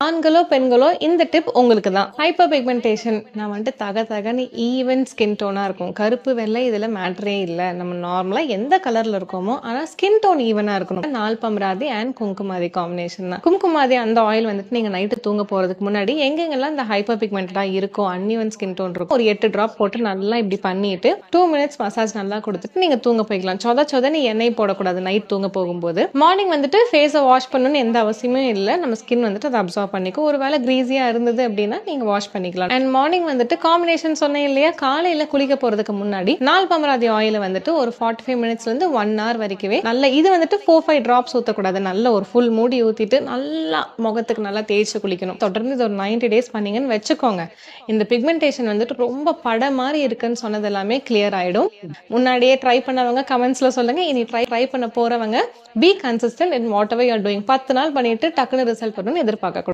ஆண்களோ பெண்களோ இந்த டிப் உங்களுக்கு தான். ஹைப்பர் பிக்மெண்டேஷன் நான் வந்துட்டு தகன்னு ஈவன் ஸ்கின் டோனா இருக்கும். கருப்பு வெள்ளை இதுல மேட்டரே இல்ல. நம்ம நார்மலா எந்த கலர்ல இருக்கோமோ ஆனா ஸ்கின் டோன் ஈவனா இருக்கணும். நால்பமராதி அண்ட் குங்குமாதி காம்பினேஷன் தான். குங்குமாதி அந்த ஆயில் வந்துட்டு நீங்க நைட்டு தூங்க போறதுக்கு முன்னாடி எங்கெங்கெல்லாம் இந்த ஹைப்பர் பிக்மெண்டடா இருக்கும், அன்இவன் ஸ்கின் டோன் இருக்கும், ஒரு 8 டிராப் போட்டு நல்லா இப்படி பண்ணிட்டு 2 மினிட்ஸ் மசாஜ் நல்லா கொடுத்துட்டு நீங்க தூங்க போய்க்கலாம். சொதன்னு எண்ணெய் போடக்கூடாது நைட் தூங்க போகும்போது. மார்னிங் வந்துட்டு ஃபேஸை வாஷ் பண்ணணும்னு எந்த அவசியமே இல்லை. நம்ம ஸ்கின் வந்துட்டு அதை அப்சர்வ் பண்ணிக்கும். ஒருவேளை கிரீஸியா இருந்தது அப்படின்னா நீங்க வாஷ் பண்ணிக்கலாம். அண்ட் மார்னிங் வந்துட்டு காம்பினேஷன் சொன்னேன் இல்லையா, காலையில குளிக்க போறதுக்கு முன்னாடி நால்பமராதி ஆயில் வந்துட்டு ஒரு 45 மினிட்ஸ்ல இருந்து 1 hour வரைக்குமே நல்ல இது வந்துட்டு 4-5 டிராப்ஸ் ஊத்தக்கூடாது. நல்ல ஒரு ஃபுல் மூடி ஊத்திட்டு நல்லா முகத்துக்கு நல்லா தேய்ச்சி குளிக்கணும். தொடர்ந்து இது ஒரு 90 days பண்ணீங்கன்னு வச்சுக்கோங்க. இந்த பிக்மெண்டேஷன் வந்துட்டு ரொம்ப பட மாதிரி இருக்குன்னு சொன்னது எல்லாமே கிளியர் ஆயிடும். முன்னாடியே ட்ரை பண்ணவங்க கமெண்ட்ஸ்ல சொல்லுங்க. இனி ட்ரை பண்ண போறவங்க be consistent in what ever you are doing. 10 நாள் பண்ணிட்டு டக்குனு ரிசல்ட் பண்ணணும்னு எதிர்பார்க்க